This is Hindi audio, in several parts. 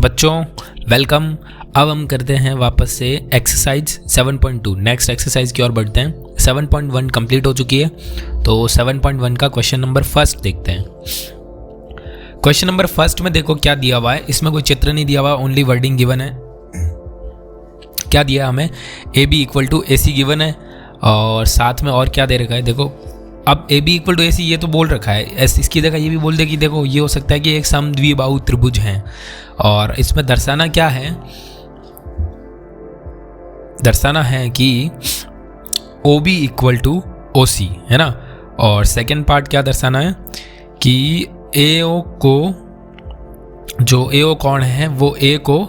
बच्चों वेलकम। अब हम करते हैं वापस से एक्सरसाइज 7.2। नेक्स्ट एक्सरसाइज की ओर बढ़ते हैं। 7.1 कंप्लीट हो चुकी है, तो 7.1 का क्वेश्चन नंबर फर्स्ट देखते हैं। क्वेश्चन नंबर फर्स्ट में देखो क्या दिया हुआ है। इसमें कोई चित्र नहीं दिया हुआ, ओनली वर्डिंग गिवन है। क्या दिया हमें, A B equal to A C given है और साथ में और क्या दे रखा है। देखो अब ए बी इक्वल टू ए सी ये तो बोल रखा है, इसकी जगह ये भी बोल दे कि देखो ये हो सकता है कि एक समद्विबाहु त्रिभुज है। और इसमें दर्शाना क्या है, दर्शाना है कि O B equal to O C है ना। और सेकेंड पार्ट क्या दर्शाना है कि ए ओ को, जो ए ओ कौन है वो ए को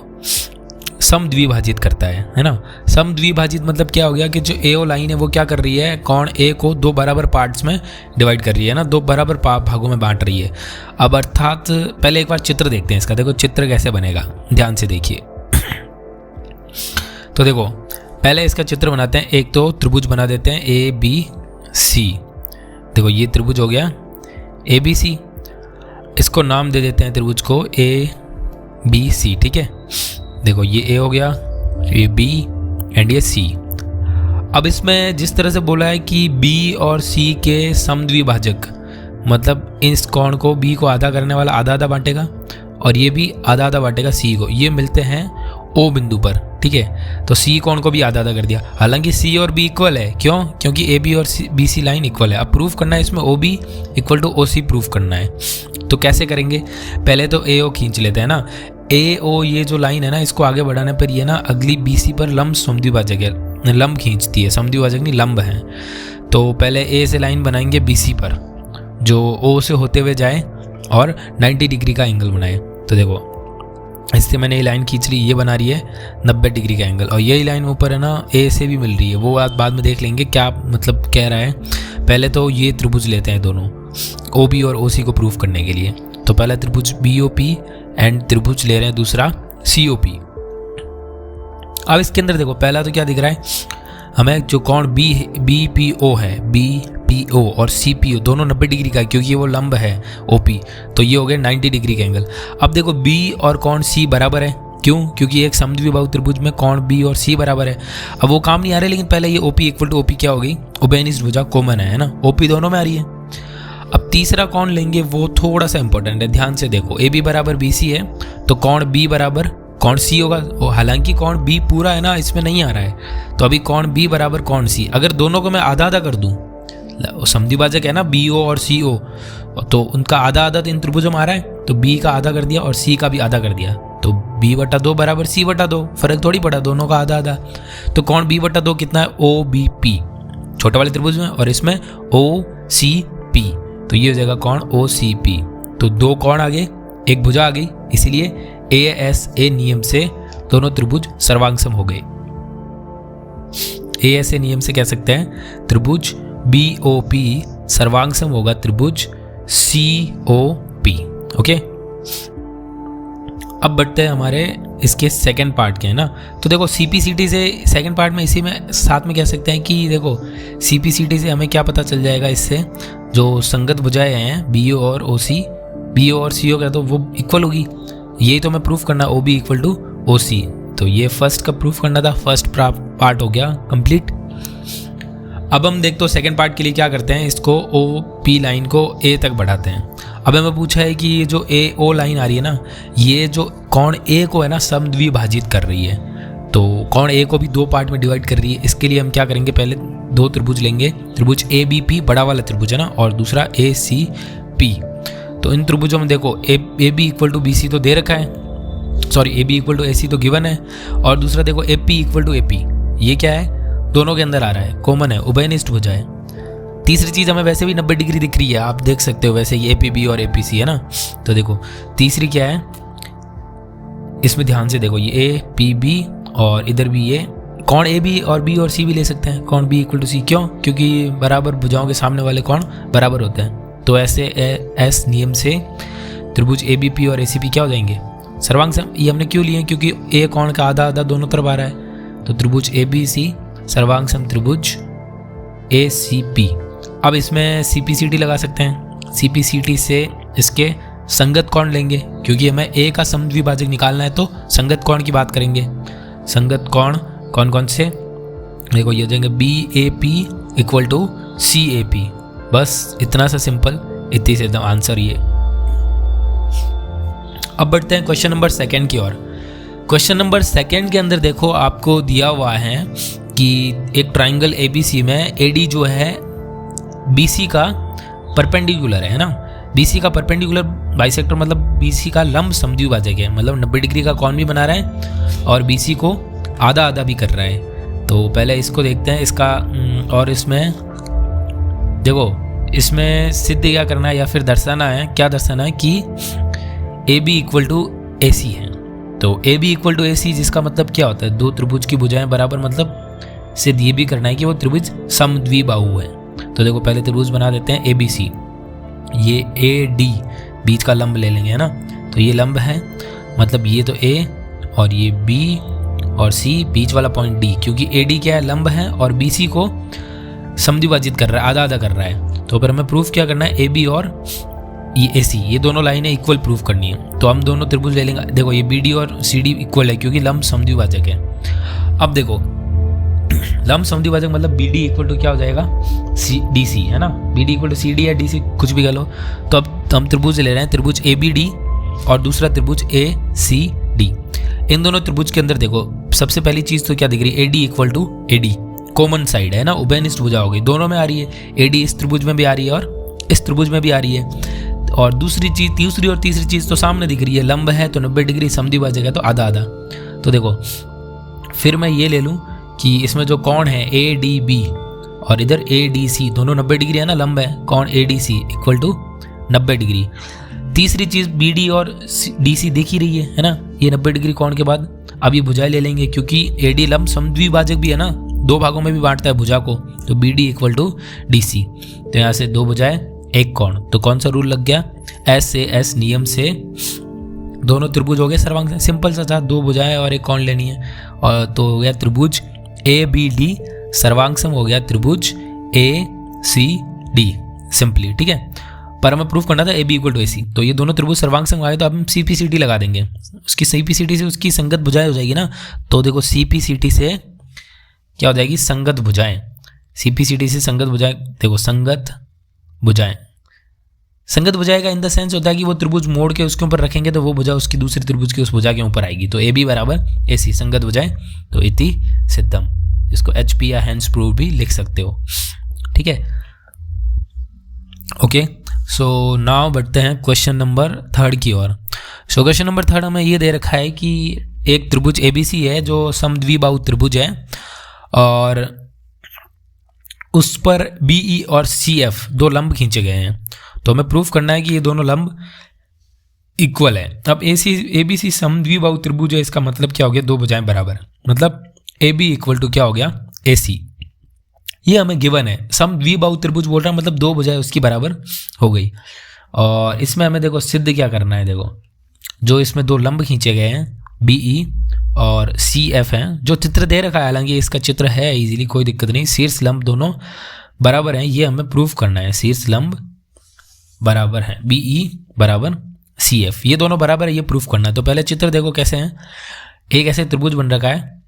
समद्विभाजित करता है ना। समद्विभाजित मतलब क्या हो गया कि जो ए ओ लाइन है वो क्या कर रही है, कौन ए को दो बराबर पार्ट्स में डिवाइड कर रही है ना, दो बराबर भागों में बांट रही है। अब अर्थात पहले एक बार चित्र देखते हैं इसका। देखो चित्र कैसे बनेगा, ध्यान से देखिए। तो देखो पहले इसका चित्र बनाते हैं। एक तो त्रिभुज बना देते हैं ए बी सी। देखो ये त्रिभुज हो गया ए बी सी। इसको नाम दे देते हैं त्रिभुज को ए बी सी, ठीक है। देखो ये ए हो गया, ये बी एंड ये सी। अब इसमें जिस तरह से बोला है कि बी और सी के समद्विभाजक, मतलब इस कोण को बी को आधा करने वाला आधा आधा बांटेगा और ये भी आधा आधा बांटेगा सी को। ये मिलते हैं ओ बिंदु पर, ठीक है। तो सी कोण को भी आधा आधा कर दिया। हालांकि सी और बी इक्वल है, क्यों? क्योंकि ए बी और बी सी लाइन इक्वल है। अब प्रूफ करना है इसमें O B equal to O C proof करना है। तो कैसे करेंगे, पहले तो ए ओ खींच लेते हैं ना। ए ओ ये जो लाइन है ना, इसको आगे बढ़ाने पर ये ना अगली बी सी पर लंब समद्विभाजक है, लंब खींचती है, समद्विभाजक नहीं लंब है। तो पहले ए से लाइन बनाएंगे बी सी पर, जो ओ से होते हुए जाए और 90 डिग्री का एंगल बनाए। तो देखो इससे मैंने ये लाइन खींच ली, ये बना रही है 90 डिग्री का एंगल। और यही लाइन ऊपर है ना ए से भी मिल रही है, वो आप बाद में देख लेंगे क्या मतलब कह रहा है। पहले तो ये त्रिभुज लेते हैं दोनों, ओ बी और ओ सी को प्रूफ करने के लिए। तो पहला त्रिभुज बी ओ पी एंड त्रिभुज ले रहे हैं दूसरा सी ओ पी। अब इसके अंदर देखो पहला तो क्या दिख रहा है हमें, जो कोण बी पी ओ है, बी पी ओ और सी पी ओ दोनों 90 डिग्री का है, क्योंकि वो लंब है ओ पी। तो ये हो गया 90 डिग्री का एंगल। अब देखो बी और कोण सी बराबर है, क्यों? क्योंकि एक समद्विबाहु त्रिभुज में कोण बी और सी बराबर है। अब वो काम नहीं आ रहा है, लेकिन पहले ये O P equal to O P क्या होगी, उभयनिष्ठ भुजा कॉमन है ना, ओ पी दोनों में आ रही है। अब तीसरा कोण लेंगे, वो थोड़ा सा इंपॉर्टेंट है, ध्यान से देखो। ए बी बराबर बी सी है तो कोण बी बराबर कोण सी होगा। हालांकि कोण बी पूरा है ना, इसमें नहीं आ रहा है। तो अभी कोण बी बराबर कोण सी, अगर दोनों को मैं आधा आधा कर दूं, समद्विभाजक है ना बी ओ और सी ओ, तो उनका आधा आधा इन त्रिभुजों में आ रहा है। तो बी का आधा कर दिया और सी का भी आधा कर दिया, तो बी बटा 2 बराबर सी बटा 2, फर्क थोड़ी पड़ा, दोनों का आधा आधा। तो कोण बी बटा 2 कितना है, ओ बी पी, छोटे वाले त्रिभुज में, और इसमें ओ सी पी। तो ये हो जाएगा कोण ओ सी पी। तो दो कोण आ गए, एक भुजा आ गई, इसीलिए ए एस ए नियम से दोनों त्रिभुज सर्वांगसम हो गए। ए एस ए नियम से कह सकते हैं त्रिभुज बी ओ पी सर्वांगसम होगा त्रिभुज सी ओ पी। ओके, अब बढ़ते हैं हमारे इसके सेकंड पार्ट के, है ना। तो देखो सीपीसीटी से सेकंड पार्ट में इसी में साथ में कह सकते हैं कि देखो सीपीसीटी से हमें क्या पता चल जाएगा, इससे जो संगत भुजाएं हैं बी ओ और ओ सी, बी ओ और सी ओ का तो वो इक्वल होगी। यही तो हमें प्रूफ करना, O B equal to O C. तो ये फर्स्ट का प्रूफ करना था, फर्स्ट पार्ट हो गया कंप्लीट। अब हम देखते हो सेकंड पार्ट के लिए क्या करते हैं, इसको ओ पी लाइन को ए तक बढ़ाते हैं। अब हमें पूछा है कि ये जो ए ओ लाइन आ रही है ना, ये जो कोण ए को है ना समद्विभाजित कर रही है। तो कोण ए को भी दो पार्ट में डिवाइड कर रही है। इसके लिए हम क्या करेंगे, पहले दो त्रिभुज लेंगे, त्रिभुज ए बी पी बड़ा वाला त्रिभुज है ना, और दूसरा ए सी पी। तो इन त्रिभुजों में देखो A B equal to B C तो दे रखा है, sorry A B equal to A C तो गिवन है, और दूसरा देखो A P equal to A P, ये क्या है, दोनों के अंदर आ रहा है, कॉमन है, उभयनिष्ठ भुजा है। तीसरी चीज़ हमें वैसे भी 90 डिग्री दिख रही है, आप देख सकते हो, वैसे ये ए पी बी और ए पी सी है ना। तो देखो तीसरी क्या है, इसमें ध्यान से देखो, ये ए पी बी और इधर भी ये कोण ए बी और बी और सी भी ले सकते हैं, कोण बी इक्वल टू सी, क्यों? क्योंकि बराबर भुजाओं के सामने वाले कोण बराबर होते हैं। तो ऐसे एस नियम से त्रिभुज ए बी पी और ए सी पी क्या हो जाएंगे, सर्वांगसम। ये हमने क्यों लिए, क्योंकि ए कोण का आधा आधा दोनों तरफ आ रहा है। तो त्रिभुज ए बी सी सर्वांगसम त्रिभुज ए सी पी। अब इसमें सी पी सी टी लगा सकते हैं, सी पी सी टी से इसके संगत कोण लेंगे, क्योंकि हमें ए का समद्विभाजक निकालना है तो संगत कोण की बात करेंगे। संगत कोण कौन कौन से, देखो ये हो जाएंगे BAP इक्वल टू CAP। बस इतना सा सिंपल, इतनी से एकदम आंसर ये। अब बढ़ते हैं क्वेश्चन नंबर 2 की ओर। क्वेश्चन नंबर 2 के अंदर देखो आपको दिया हुआ है कि एक ट्राइंगल ABC में AD जो है BC का परपेंडिकुलर है ना। BC का परपेंडिकुलर बाइसेक्टर मतलब BC का लंब समद्विभाजक है, मतलब 90 डिग्री का कोण भी बना रहा है और BC को आधा आधा भी कर रहा है। तो पहले इसको देखते हैं इसका, और इसमें देखो इसमें सिद्ध क्या करना है या फिर दर्शाना है, क्या दर्शाना है कि AB इक्वल टू AC है। तो AB इक्वल टू AC जिसका मतलब क्या होता है, दो त्रिभुज की भुजाएं बराबर, मतलब सिद्ध ये भी करना है कि वो त्रिभुज समद्विबाहु है। तो देखो पहले त्रिभुज बना देते हैं ABC, ये AD बीच का लंब ले लेंगे है ना। तो ये लंब है, मतलब ये तो A और ये B और C, बीच वाला पॉइंट D, क्योंकि AD क्या है, लंब है और BC को समद्विभाजित कर रहा है, आधा आधा कर रहा है। तो फिर हमें प्रूफ क्या करना है, AB और ये AC, ये दोनों लाइनें इक्वल प्रूफ करनी है। तो हम दोनों त्रिभुज ले लेंगे। देखो ये BD और CD इक्वल है क्योंकि लंब समद्विभाजक है। अब देखो लंब समद्विभाजक मतलब BD इक्वल टू क्या हो जाएगा, DC है ना। BD इक्वल टू CD या DC कुछ भी कर लो। तो अब हम त्रिभुज ले रहे हैं, त्रिभुज ABD और दूसरा त्रिभुज ACD। इन दोनों त्रिभुज के अंदर देखो सबसे पहली चीज तो क्या दिख रही है, AD equal to AD common side है ना, उभयनिष्ठ भुजा हो गई, दोनों में आ रही है। AD इस त्रिभुज में भी आ रही है और इस त्रिभुज में भी आ रही है। और दूसरी चीज, तीसरी और तीसरी चीज तो सामने दिख रही है, लंब है तो 90 डिग्री, समद्विभाजक है तो आधा आधा। तो देखो फिर मैं ये ले लूं कि इसमें जो कोण है ADB और इधर ADC, दोनों 90 डिग्री है ना, लंब है, कोण ADC इक्वल टू 90 डिग्री। तीसरी चीज BD और DC दिख ही रही है ना, ये 90 डिग्री कोण के बाद अब ये भुजाएं ले लेंगे क्योंकि AD लंब समद्विभाजक भी है ना, दो भागों में भी बांटता है भुजा को। तो BD इक्वल टू DC, तो यहाँ से दो भुजाएं एक कोण। तो कौन सा रूल लग गया, S से S नियम से दोनों त्रिभुज हो गए सर्वांग। सिंपल सा था, दो भुजाएं और एक कोण लेनी है, और तो हो गया त्रिभुज ABD सर्वांगसम हो गया त्रिभुज ACD सिंपली, ठीक है। पर हमें प्रूफ करना था AB इक्वल टू AC, तो ये दोनों त्रिभुज सर्वांगसम आए तो अब हम CPCT लगा देंगे, उसकी CPCT से उसकी संगत भुजाएं हो जाएगी ना। तो देखो CPCT से क्या हो जाएगी, संगत भुजाएं। CPCT से संगत भुजाएं, देखो संगत भुजाएं, संगत भुजाएं का इन द सेंस होता है कि वो त्रिभुज मोड़ के उसके ऊपर रखेंगे तो वो भुजा उसकी दूसरी त्रिभुज की उस भुजा के ऊपर आएगी। तो AB बराबर AC संगत भुजाएं, तो इति सिद्धम, इसको HP या हेंस प्रूव भी लिख सकते हो, ठीक है। ओके, सो नाउ बढ़ते हैं क्वेश्चन नंबर 3 की ओर। सो क्वेश्चन नंबर 3 हमें ये दे रखा है कि एक त्रिभुज ABC है जो समद्विबाहु त्रिभुज है और उस पर BE और CF दो लंब खींचे गए हैं। तो हमें प्रूफ करना है कि ये दोनों लंब इक्वल है। अब ABC समद्विबाहु त्रिभुज है, इसका मतलब क्या हो गया, दो भुजाएं बराबर, मतलब AB इक्वल टू क्या हो गया AC। ये हमें गिवन है, समद्विबाहु त्रिभुज बोल रहा है मतलब दो भुजाएं उसकी बराबर हो गई। और इसमें हमें देखो सिद्ध क्या करना है, देखो जो इसमें दो लंब खींचे गए हैं BE और CF हैं, जो चित्र दे रखा है, हालांकि इसका चित्र है इजीली, कोई दिक्कत नहीं, शीर्ष लंब दोनों बराबर हैं, ये हमें प्रूफ करना है। शीर्ष लंब बराबर है BE बराबर CF, ये दोनों बराबर है, ये प्रूफ करना है। तो पहले चित्र देखो कैसे हैं, एक ऐसे त्रिभुज बन रखा है,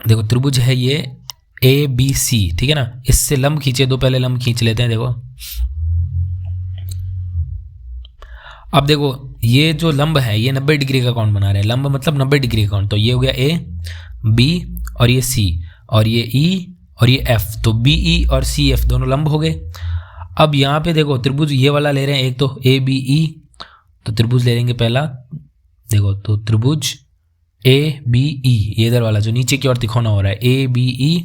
देखो त्रिभुज है ये ABC, ठीक है ना। इससे लंब खींचे, दो पहले लंब खींच लेते हैं। देखो अब देखो ये जो लंब है ये 90 डिग्री का कोण बना रहे हैं, लंब मतलब 90 डिग्री का कोण। तो ये हो गया A, B और ये C और ये E और ये F, तो BE और CF दोनों लंब हो गए। अब यहाँ पे देखो त्रिभुज ये वाला ले रहे हैं, एक तो ABE, तो त्रिभुज ले लेंगे पहला, देखो तो त्रिभुज ABE, ये इधर वाला जो नीचे की ओर तिकोना हो रहा है ABE,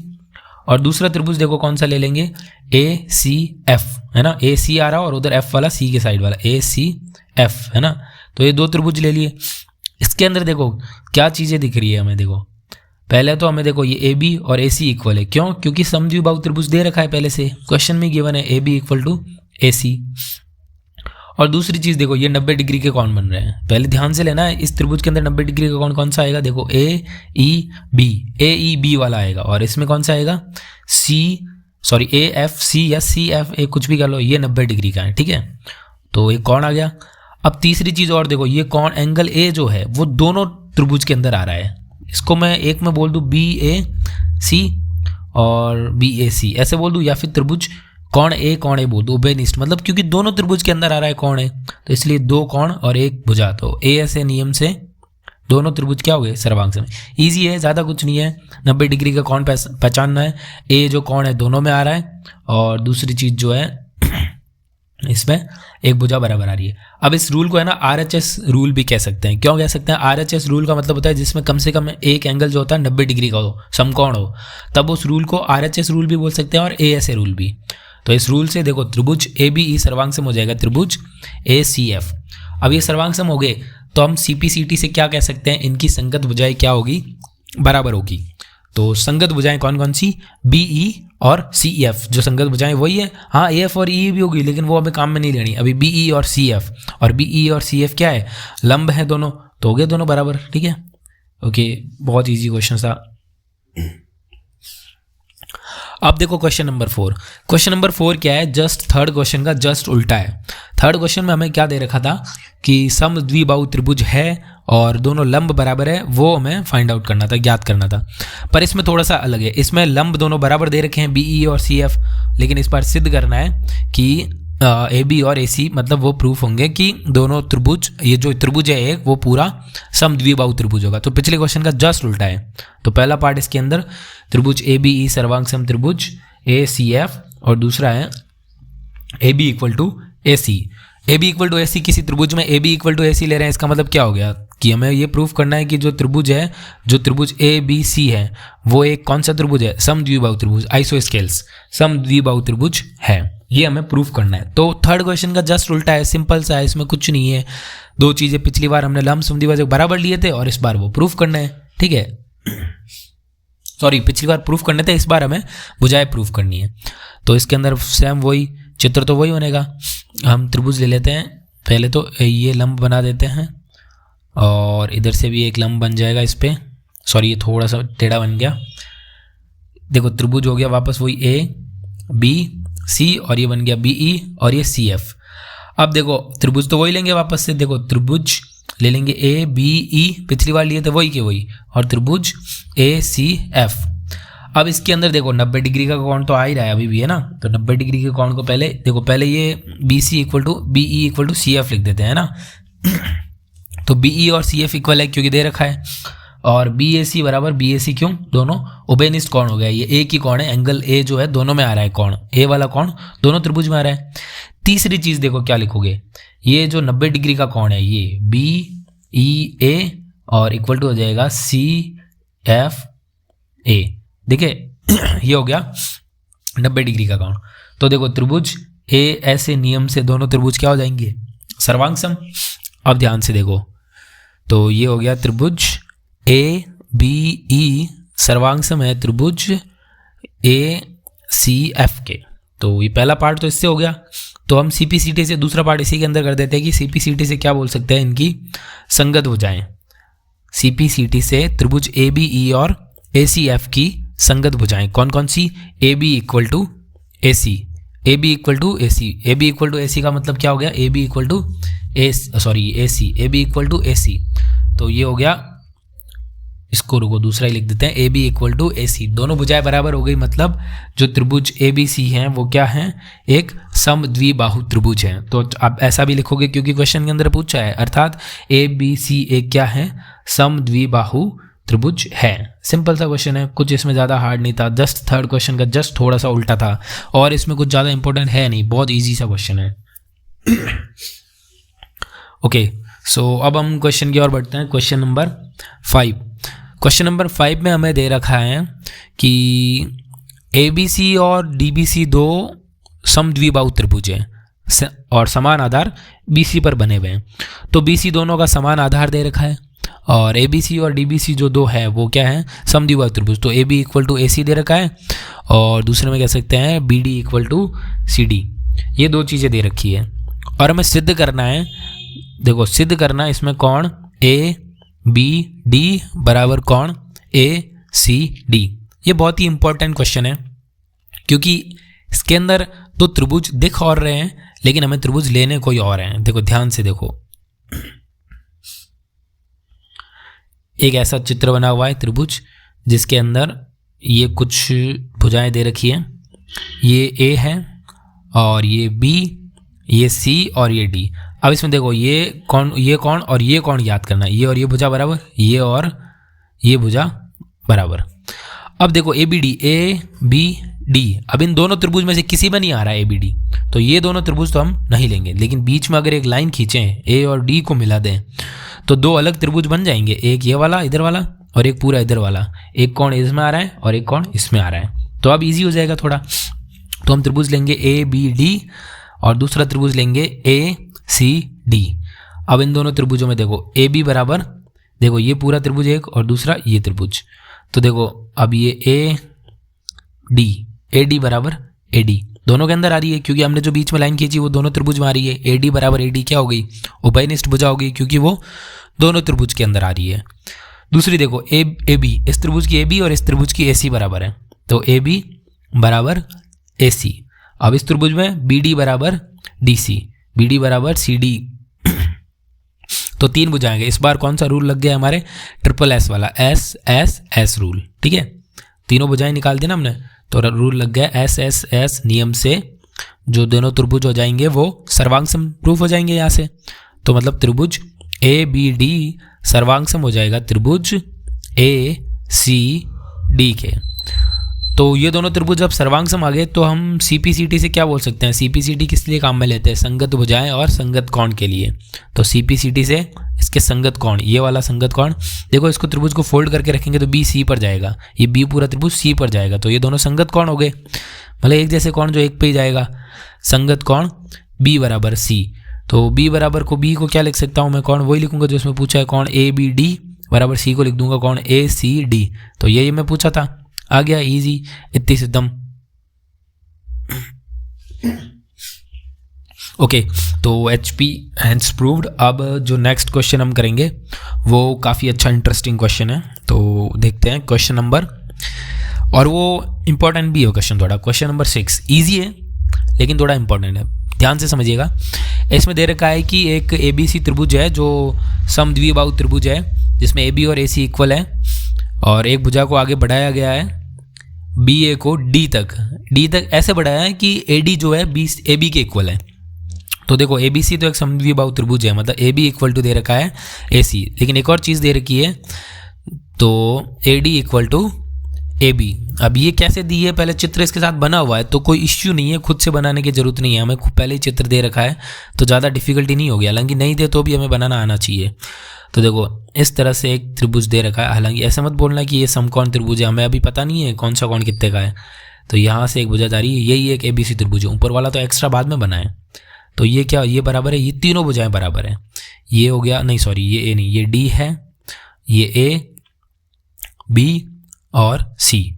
और दूसरा त्रिभुज देखो कौन सा ले लेंगे ACF, है ना, AC आ रहा और उधर F वाला C के साइड वाला ACF, है ना। तो ये दो त्रिभुज ले लिए। इसके अंदर देखो क्या चीज़ें दिख रही है हमें, देखो पहले तो हमें देखो ये AB और AC इक्वल है, क्यों, क्योंकि समद्विबाहु त्रिभुज दे रखा है पहले से, क्वेश्चन में गिवन है AB इक्वल टू AC। और दूसरी चीज़ देखो ये 90 डिग्री के कोण बन रहे हैं, पहले ध्यान से लेना है, इस त्रिभुज के अंदर 90 डिग्री का कोण कौन सा आएगा, देखो AEB वाला आएगा, और इसमें कौन सा आएगा AFC या CF, कुछ भी कर लो, ये 90 डिग्री का है, ठीक है। तो एक कोण आ गया। अब तीसरी चीज़ और देखो, ये कौन एंगल ए जो है वो दोनों त्रिभुज के अंदर आ रहा है। इसको मैं एक में बोल दूँ BAC और BAC ऐसे बोल दूँ, या फिर त्रिभुज कौन ए बोल दो, उभयनिष्ठ, मतलब क्योंकि दोनों त्रिभुज के अंदर आ रहा है कौन है, तो इसलिए दो कौन और एक भुजा, तो ऐसे नियम से दोनों त्रिभुज क्या हो गए, सर्वांग में। ईजी है, ज़्यादा कुछ नहीं है। 90 डिग्री का कौन पहचानना है, ए जो कौन है दोनों में आ रहा है, और दूसरी चीज़ जो है इसमें एक भुजा बराबर आ रही है। अब इस रूल को है ना RHS रूल भी कह सकते हैं। क्यों कह सकते हैं? RHS रूल का मतलब होता है जिसमें कम से कम एक एंगल जो होता है 90 डिग्री का हो, समकोण हो, तब उस रूल को RHS रूल भी बोल सकते हैं और ASA रूल भी। तो इस रूल से देखो त्रिभुज ABE सर्वांगसम हो जाएगा त्रिभुज ACF। अब ये सर्वांगसम हो गए तो हम CPCT से क्या कह सकते हैं, इनकी संगत भुजाएं क्या होगी, बराबर होगी। तो संगत भुजाएं कौन कौन सी, BE और CF, जो संगत भुजाएं वही है। हाँ AF और EE भी होगी, लेकिन वो हमें काम में नहीं लेनी। अभी BE और CF, और BE और CF क्या है, लंब है दोनों, तो हो गए दोनों बराबर। ठीक है, ओके, बहुत इजी क्वेश्चन था। अब देखो क्वेश्चन नंबर 4। क्वेश्चन नंबर 4 क्या है, जस्ट थर्ड क्वेश्चन का जस्ट उल्टा है। थर्ड क्वेश्चन में हमें क्या दे रखा था कि समद्विबाहु त्रिभुज है और दोनों लंब बराबर है, वो हमें फाइंड आउट करना था, ज्ञात करना था। पर इसमें थोड़ा सा अलग है, इसमें लंब दोनों बराबर दे रखे हैं BE और CF, लेकिन इस बार सिद्ध करना है कि AB और AC मतलब वो प्रूफ होंगे कि दोनों त्रिभुज, ये जो त्रिभुज है एक, वो पूरा समद्विबाहु त्रिभुज होगा। तो पिछले क्वेश्चन का जस्ट उल्टा है। तो पहला पार्ट इसके अंदर त्रिभुज ABE सर्वांगसम त्रिभुज ACF, और दूसरा है AB equal to AC। AB equal to AC किसी त्रिभुज में AB इक्वल टू AC ले रहे हैं, इसका मतलब क्या हो गया कि हमें ये प्रूफ करना है कि जो त्रिभुज है, जो त्रिभुज ABC है, वो एक कौन सा त्रिभुज है, समद्विबाहु त्रिभुज, आइसोस्केल्स समद्विबाहु त्रिभुज है। ये हमें प्रूफ करना है। तो थर्ड क्वेश्चन का जस्ट उल्टा है, सिंपल सा है, इसमें कुछ नहीं है। दो चीज़ें, पिछली बार हमने लंब समद्विभाजक बराबर लिए थे और इस बार वो प्रूफ करना है। ठीक है, सॉरी, पिछली बार प्रूफ करने थे, इस बार हमें भुजाएं प्रूफ करनी है। तो इसके अंदर सेम वही चित्र तो वही बनेगा। हम त्रिभुज ले लेते हैं, पहले तो ये लंब बना देते हैं और इधर से भी एक लंब बन जाएगा इस पर। सॉरी, ये थोड़ा सा टेढ़ा बन गया। देखो त्रिभुज हो गया वापस वही ABC, और ये बन गया BE और ये CF। अब देखो त्रिभुज तो वही लेंगे वापस से, देखो त्रिभुज ले लेंगे ABE, पिछली बार लिए थे वही के वही, और त्रिभुज ACF। अब इसके अंदर देखो 90 डिग्री का कोण तो आ ही रहा है अभी भी, है ना। तो 90 डिग्री के कोण को पहले देखो, पहले ये BE इक्वल टू CF लिख देते हैं ना। तो BE और CF इक्वल है क्योंकि दे रखा है, और BAC बराबर BAC, क्यों, दोनों उभयनिष्ठ कोण हो गया। ये एक ही कोण है, एंगल A जो है दोनों में आ रहा है, कोण A वाला कोण दोनों त्रिभुज में आ रहा है। तीसरी चीज देखो क्या लिखोगे, ये जो 90 डिग्री का कोण है ये BEA और इक्वल टू हो जाएगा CFA। देखिए ये हो गया 90 डिग्री का कोण। तो देखो त्रिभुज A ऐसे नियम से दोनों त्रिभुज क्या हो जाएंगे, सर्वांगसम। अब ध्यान से देखो, तो ये हो गया त्रिभुज ABE सर्वांगसम है त्रिभुज ACF के। तो ये पहला पार्ट तो इससे हो गया। तो हम CPCT से दूसरा पार्ट इसी के अंदर कर देते हैं कि CPCT से क्या बोल सकते हैं, इनकी संगत भुजाएं। CPCT से त्रिभुज ABE और ACF की संगत भुजाएं कौन कौन सी, AB equal to AC, AB equal to AC, AB equal to AC का मतलब क्या हो गया, AB equal to AC, AB equal to AC। तो ये हो गया, इसको रुको दूसरा ही लिख देते हैं, AB इक्वल टू AC। दोनों भुजाएं बराबर हो गई, मतलब जो त्रिभुज ABC हैं वो क्या हैं, एक समद्विबाहु त्रिभुज है। तो आप ऐसा भी लिखोगे क्योंकि क्वेश्चन के अंदर पूछा है, अर्थात ABC एक क्या है, समद्विबाहु त्रिभुज है। सिंपल सा क्वेश्चन है, कुछ इसमें ज़्यादा हार्ड नहीं था। जस्ट थर्ड क्वेश्चन का जस्ट थोड़ा सा उल्टा था, और इसमें कुछ ज़्यादा इंपॉर्टेंट है नहीं, बहुत ईजी सा क्वेश्चन है। ओके, सो अब हम क्वेश्चन की ओर बढ़ते हैं। Question number 5। क्वेश्चन नंबर 5 में हमें दे रखा है कि ABC और DBC दो समद्विबाहु त्रिभुज हैं और समान आधार BC पर बने हुए हैं। तो BC दोनों का समान आधार दे रखा है, और ABC और DBC जो दो है वो क्या है, समद्विबाहु त्रिभुज। तो AB इक्वल टू AC दे रखा है, और दूसरे में कह सकते हैं BD इक्वल टू CD। ये दो चीज़ें दे रखी है और हमें सिद्ध करना है। देखो सिद्ध करना है इसमें कौन, ABD बराबर कौन, ACD। ये बहुत ही इंपॉर्टेंट क्वेश्चन है क्योंकि इसके अंदर दो त्रिभुज दिख और रहे हैं, लेकिन हमें त्रिभुज लेने कोई और हैं। देखो ध्यान से देखो, एक ऐसा चित्र बना हुआ है त्रिभुज जिसके अंदर ये कुछ भुजाएं दे रखी हैं। ये ए है और ये बी, ये सी और ये डी। अब इसमें देखो ये कौन और ये कौन याद करना है। ये और ये भुजा बराबर, ये और ये भुजा बराबर। अब देखो ए बी डी, अब इन दोनों त्रिभुज में से किसी में नहीं आ रहा है ए बी डी, तो ये दोनों त्रिभुज तो हम नहीं लेंगे। लेकिन बीच में अगर एक लाइन खींचें, ए और डी को मिला दें, तो दो अलग त्रिभुज बन जाएंगे। एक ये वाला इधर वाला और एक पूरा इधर वाला। एक कौन इसमें आ रहा है और एक कौन इसमें आ रहा है। तो अब इजी हो जाएगा थोड़ा। तो हम त्रिभुज लेंगे ए बी डी और दूसरा त्रिभुज लेंगे ए सी डी। अब इन दोनों त्रिभुजों में देखो ए बी बराबर, देखो ये पूरा त्रिभुज एक और दूसरा ये त्रिभुज। तो देखो अब ये ए डी बराबर ए डी दोनों के अंदर आ रही है, क्योंकि हमने जो बीच में लाइन खींची वो दोनों त्रिभुज में आ रही है। ए डी बराबर ए डी क्या हो गई, उभयनिष्ठ भुजा हो गई, क्योंकि वो दोनों त्रिभुज के अंदर आ रही है। दूसरी देखो ए बी, इस त्रिभुज की ए बी और इस त्रिभुज की ए सी बराबर है, तो ए बी बराबर ए सी। अब इस त्रिभुज में बी डी बराबर डी सी, बी डी बराबर सी डी। तो तीन भुजाएंगे। इस बार कौन सा रूल लग गया हमारे, ट्रिपल एस वाला, एस एस एस रूल। ठीक है, तीनों भुजाएं निकाल दिया ना हमने, तो रूल लग गया एस एस एस नियम से जो दोनों त्रिभुज हो जाएंगे वो सर्वांग सम प्रूफ हो जाएंगे यहाँ से। तो मतलब त्रिभुज ए बी डी सर्वांग सम हो जाएगा त्रिभुज ए सी डी के। तो ये दोनों त्रिभुज जब सर्वांग सम आ गए तो हम सीपीसीटी से क्या बोल सकते हैं। सीपीसीटी किस लिए काम में लेते हैं, संगत भुजाएं और संगत कोण के लिए। तो सीपीसीटी से इसके संगत कोण, ये वाला संगत कोण, देखो इसको त्रिभुज को फोल्ड करके रखेंगे तो बी सी पर जाएगा, ये बी पूरा त्रिभुज सी पर जाएगा, तो ये दोनों संगत कोण हो गए। मतलब एक जैसे कोण जो एक पे ही जाएगा, संगत कोण बी बराबर सी। तो बी बराबर को बी को क्या लिख सकता हूँ मैं, कोण वही लिखूंगा जो इसमें पूछा है, कोण ए बी डी बराबर सी को लिख दूंगा कोण ए सी डी। तो ये मैं पूछा था, आ गया इजी, इतनी सिद्धम। ओके, तो एच पी हैंस प्रूव्ड। अब जो नेक्स्ट क्वेश्चन हम करेंगे वो काफ़ी अच्छा इंटरेस्टिंग क्वेश्चन है, तो देखते हैं क्वेश्चन नंबर, और वो इम्पोर्टेंट भी है क्वेश्चन थोड़ा। क्वेश्चन नंबर 6 इजी है लेकिन थोड़ा इंपॉर्टेंट है, ध्यान से समझिएगा। इसमें दे रखा है कि एक ए बी सी त्रिभुज है जो समद्विबाहु त्रिभुज है, जिसमें ए बी और ए सी इक्वल है, और एक भुजा को आगे बढ़ाया गया है बी ए को डी तक ऐसे बढ़ाया है कि ए डी जो है बी ए बी के इक्वल है। तो देखो ए बी सी तो एक समद्विबाहु त्रिभुज है, मतलब ए बी इक्वल टू दे रखा है ए सी, लेकिन एक और चीज़ दे रखी है, तो A D equal to A B. अब ये कैसे दी है, पहले चित्र इसके साथ बना हुआ है तो कोई इश्यू नहीं है, खुद से बनाने की जरूरत नहीं है, हमें पहले ही चित्र दे रखा है तो ज़्यादा डिफिकल्टी नहीं होगी। हालांकि नहीं दे तो भी हमें बनाना आना चाहिए। तो देखो इस तरह से एक त्रिभुज दे रखा है, हालांकि ऐसा मत बोलना कि ये समकोण त्रिभुज है, हमें अभी पता नहीं है कौन सा कोण कितने का है। तो यहाँ से एक भुजा जा रही है, यही एक ए बी सी त्रिभुज है, ऊपर वाला तो एक्स्ट्रा बाद में बना है। तो ये क्या, ये बराबर है, ये तीनों भुजाएं बराबर है। ये हो गया, नहीं सॉरी ये ए नहीं, ये डी है, ये ए बी और सी।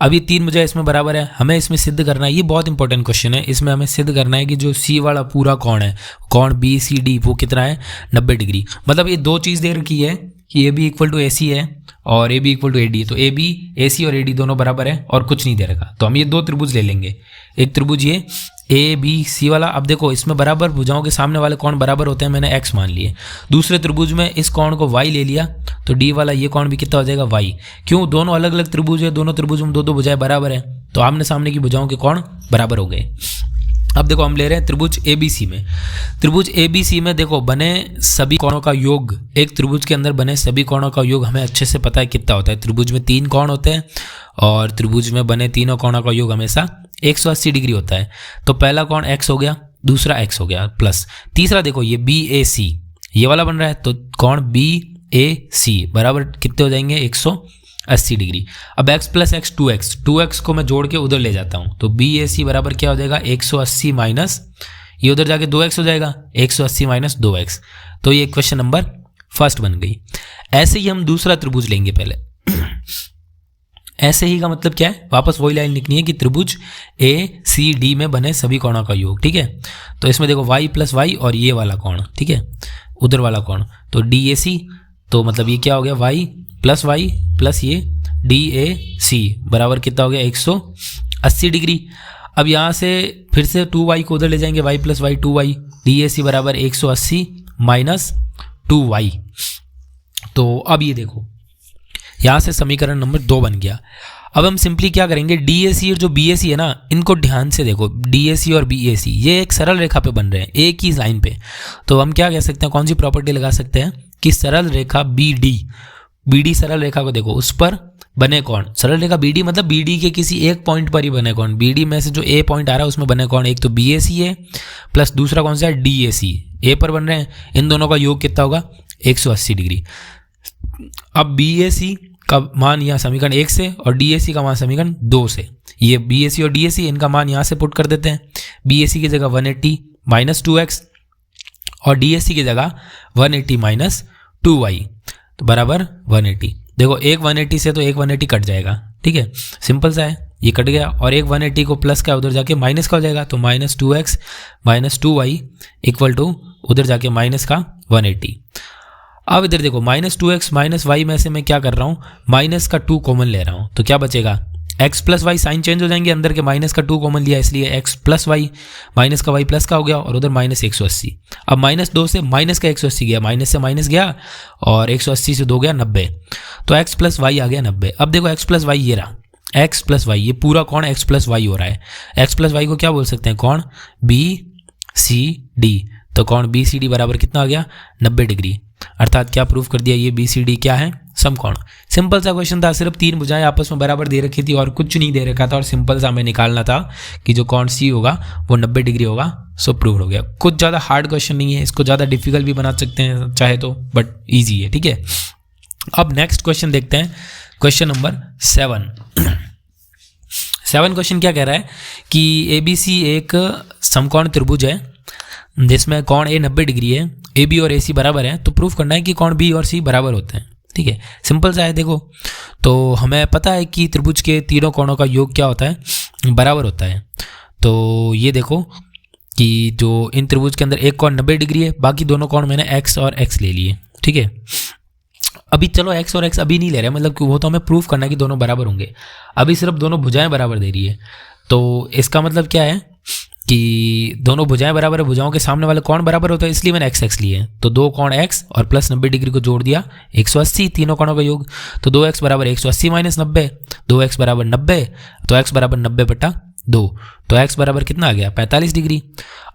अब ये तीन भुजाएं इसमें बराबर है, हमें इसमें सिद्ध करना है, ये बहुत इंपॉर्टेंट क्वेश्चन है। इसमें हमें सिद्ध करना है कि जो सी वाला पूरा कोण है, कोण बी सी डी, वो कितना है 90 डिग्री। मतलब ये दो चीज़ दे रखी है कि A B equal to A C है और A B equal to A D, तो ए बी ए सी और ए डी दोनों बराबर है और कुछ नहीं दे रखा। तो हम ये दो त्रिभुज ले लेंगे, एक त्रिभुज ये ए बी सी वाला। अब देखो इसमें बराबर भुजाओं के सामने वाले कोण बराबर होते हैं, मैंने x मान लिए। दूसरे त्रिभुज में इस कोण को y ले लिया, तो d वाला ये कोण भी कितना हो जाएगा y। क्यों, दोनों अलग अलग त्रिभुज है, दोनों त्रिभुज में दो दो भुजाएं बराबर है, तो आमने सामने की भुजाओं के कोण बराबर हो गए। अब देखो हम ले रहे हैं त्रिभुज ए बी सी में। त्रिभुज ए बी सी में देखो बने सभी कोणों का योग, एक त्रिभुज के अंदर बने सभी कोणों का योग हमें अच्छे से पता है कितना होता है। त्रिभुज में 3 कोण होते हैं और त्रिभुज में बने तीनों कोणों का योग हमेशा 180 डिग्री होता है। तो पहला कोण x हो गया, दूसरा x हो गया, प्लस तीसरा देखो ये बी ए सी ये वाला बन रहा है, तो कोण बी ए सी बराबर कितने हो जाएंगे 180 डिग्री। अब x प्लस एक्स 2x को मैं जोड़ के उधर ले जाता हूँ, तो बी ए सी बराबर क्या हो जाएगा 180 माइनस ये उधर जाके 2x हो जाएगा, 180 माइनस 2x। तो ये क्वेश्चन नंबर फर्स्ट बन गई। ऐसे ही हम दूसरा त्रिभुज लेंगे पहले। ऐसे ही का मतलब क्या है, वापस वही लाइन लिखनी है कि त्रिभुज ए सी डी में बने सभी कोणों का योग। ठीक है, तो इसमें देखो y प्लस वाई और ये वाला कोण, ठीक है उधर वाला कोण, तो डी ए सी, तो मतलब ये क्या हो गया y प्लस ये डी ए सी बराबर कितना हो गया 180 डिग्री। अब यहाँ से फिर से 2y को उधर ले जाएंगे, y plus y 2y, D A C बराबर 180 माइनस 2y। तो अब ये देखो यहाँ से समीकरण नंबर 2 बन गया। अब हम सिंपली क्या करेंगे, DAC और जो BAC है ना, इनको ध्यान से देखो, DAC और BAC ये एक सरल रेखा पे बन रहे हैं, एक ही लाइन पे। तो हम क्या कह सकते हैं, कौन सी प्रॉपर्टी लगा सकते हैं कि सरल रेखा BD सरल रेखा को देखो, उस पर बने कौन, सरल रेखा BD मतलब BD के किसी एक पॉइंट पर ही बने कौन, BD में से जो A पॉइंट आ रहा है उसमें बने कौन, एक तो BAC है प्लस दूसरा कौन सा है DAC, A पर बन रहे हैं, इन दोनों का योग कितना होगा 180 डिग्री। अब BAC का मान यहाँ समीकरण 1 से और DAC का मान समीकरण 2 से, ये BAC और DAC इनका मान यहाँ से पुट कर देते हैं। BAC की जगह 180 माइनस 2x और DAC की जगह 180 माइनस 2y, तो बराबर 180। देखो एक 180 से तो एक 180 कट जाएगा, ठीक है, सिंपल सा है, ये कट गया। और एक 180 को प्लस का उधर जाके माइनस का हो जाएगा, तो minus 2x minus 2y equal to उधर जाके माइनस का 180। अब इधर देखो माइनस 2x माइनस वाई में से मैं क्या कर रहा हूँ, माइनस का 2 कॉमन ले रहा हूँ, तो क्या बचेगा x plus Y, sign change हो जाएंगे, अंदर के माइनस का 2 कॉमन लिया इसलिए x प्लस वाई, माइनस का y प्लस का हो गया और उधर माइनस 180। अब माइनस 2 से माइनस का 180 गया, माइनस से माइनस गया और 180 से 2 गया 90, तो x प्लस वाई आ गया 90। अब देखो x प्लस वाई ये रहा, x प्लस वाई, ये पूरा कौन x प्लस वाई हो रहा है। x प्लस वाई को क्या बोल सकते हैं, कौन BCD, तो कौन BCD बराबर कितना आ गया 90 डिग्री। अर्थात क्या प्रूफ कर दिया, ये BCD क्या है, समकोण। सिंपल सा क्वेश्चन था, सिर्फ 3 भुजाएं आपस में बराबर दे रखी थी और कुछ नहीं दे रखा था, और सिंपल सा हमें निकालना था कि जो कौन सी होगा वो 90 डिग्री होगा, सो प्रूव हो गया। कुछ ज़्यादा हार्ड क्वेश्चन नहीं है, इसको ज़्यादा डिफिकल्ट भी बना सकते हैं चाहे तो, बट ईजी है, ठीक है। अब नेक्स्ट क्वेश्चन देखते हैं, क्वेश्चन नंबर 7 क्वेश्चन क्या कह रहा है कि ABC एक समकोण त्रिभुज है जिसमें कोण A 90 डिग्री है, AB और AC बराबर है, तो प्रूफ करना है कि कोण B और C बराबर होते हैं, ठीक है, सिंपल सा है। देखो तो हमें पता है कि त्रिभुज के तीनों कोणों का योग क्या होता है, बराबर होता है। तो ये देखो कि जो इन त्रिभुज के अंदर एक कोण 90 डिग्री है, बाकी दोनों कोण मैंने x और x ले लिए, ठीक है। अभी चलो x और x अभी नहीं ले रहे, मतलब कि वो तो हमें प्रूफ करना है कि दोनों बराबर होंगे, अभी सिर्फ दोनों भुजाएं बराबर दे रही है। तो इसका मतलब क्या है कि दोनों भुजाएं बराबर है, भुजाओं के सामने वाले कोण बराबर होता है, इसलिए मैंने x लिए, तो 2 कोण x और प्लस 90 डिग्री को जोड़ दिया 180, तीनों कोणों का योग, तो 2x बराबर 180 माइनस 90, 2x बराबर 90, तो x बराबर 90/2, तो x बराबर कितना आ गया 45 डिग्री।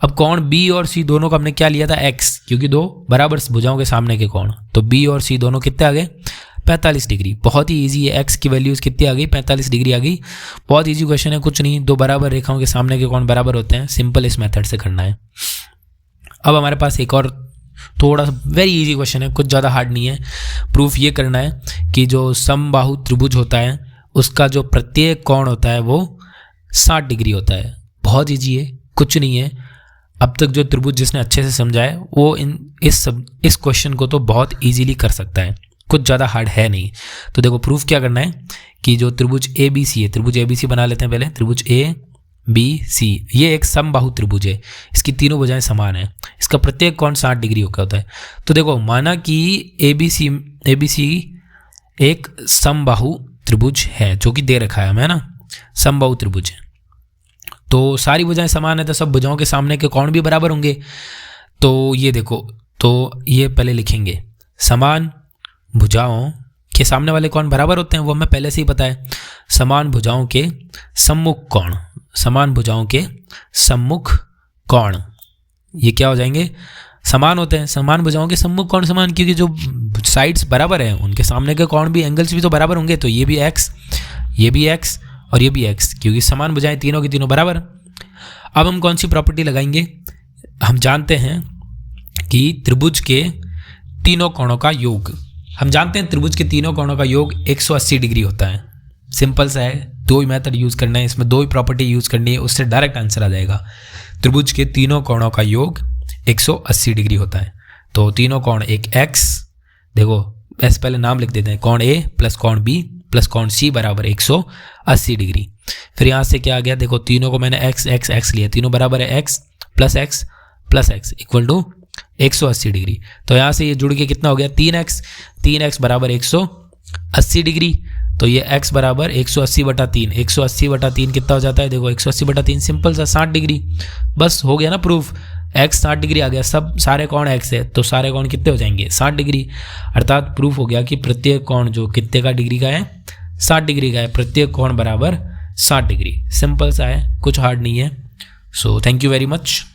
अब कोण B और C दोनों का हमने क्या लिया था x, क्योंकि 2 बराबर भुजाओं के सामने के कोण, तो B और C दोनों कितने आ गए 45 डिग्री। बहुत ही इजी है, x की वैल्यूज कितनी आ गई 45 डिग्री आ गई। बहुत इजी क्वेश्चन है, कुछ नहीं, 2 बराबर रेखाओं के सामने के कोण बराबर होते हैं, सिंपल इस मेथड से करना है। अब हमारे पास एक और थोड़ा सा वेरी इजी क्वेश्चन है, कुछ ज़्यादा हार्ड नहीं है। प्रूफ ये करना है कि जो समबाहु त्रिभुज होता है उसका जो प्रत्येक कोण होता है वो 60 डिग्री होता है। बहुत ईजी है, कुछ नहीं है। अब तक जो त्रिभुज जिसने अच्छे से समझा है वो इस क्वेश्चन को तो बहुत ईजीली कर सकता है, कुछ ज़्यादा हार्ड है नहीं। तो देखो प्रूफ क्या करना है कि जो त्रिभुज ABC है, त्रिभुज ABC बना लेते हैं पहले, त्रिभुज ABC ये एक समबाहु त्रिभुज है, इसकी तीनों भुजाएं समान है, इसका प्रत्येक कोण 60 डिग्री का होता है। तो देखो माना कि ABC एक समबाहु त्रिभुज है, जो कि दे रखा है हमें ना, समबाहु त्रिभुज है, तो सारी भुजाएं समान है, तो सब भुजाओं के सामने के कोण भी बराबर होंगे। तो ये देखो, तो ये पहले लिखेंगे, समान भुजाओं के सामने वाले कोण बराबर होते हैं, वो हमें पहले से ही पता है। समान भुजाओं के सम्मुख कोण, समान भुजाओं के सम्मुख कोण ये क्या हो जाएंगे, समान होते हैं। समान भुजाओं के सम्मुख कोण समान, क्योंकि जो साइड्स बराबर हैं उनके सामने के कोण भी, एंगल्स भी तो बराबर होंगे, तो ये भी x, ये भी x और ये भी x, क्योंकि समान भुजाएं तीनों की तीनों बराबर। अब हम कौन सी प्रॉपर्टी लगाएंगे, हम जानते हैं कि त्रिभुज के तीनों कोणों का योग, हम जानते हैं त्रिभुज के तीनों कोणों का योग 180 डिग्री होता है। सिंपल सा है, 2 ही मेथड यूज़ करना है, इसमें 2 ही प्रॉपर्टी यूज़ करनी है, उससे डायरेक्ट आंसर आ जाएगा। त्रिभुज के तीनों कोणों का योग 180 डिग्री होता है। तो तीनों कोण, एक x, देखो ऐसे पहले नाम लिख देते हैं, कोण A प्लस कोण B प्लस कोण C बराबर 180 डिग्री। फिर यहाँ से क्या आ गया, देखो तीनों को मैंने x लिया, तीनों बराबर है x plus x equal to 180 degree. तो यहाँ से ये जुड़ के कितना हो गया 3x बराबर 180 डिग्री। तो ये x बराबर 180/3, 180/3 कितना हो जाता है, देखो 180/3 सिंपल सा 60 डिग्री। बस हो गया ना प्रूफ, एक्स 60 डिग्री आ गया, सब सारे कोण एक्स है तो सारे कोण कितने हो जाएंगे 60 डिग्री। अर्थात प्रूफ हो गया कि प्रत्येक कोण जो कितने का डिग्री का है 60 डिग्री का है, प्रत्येक कोण बराबर 60 डिग्री। सिंपल सा है, कुछ हार्ड नहीं है। So thank you very much.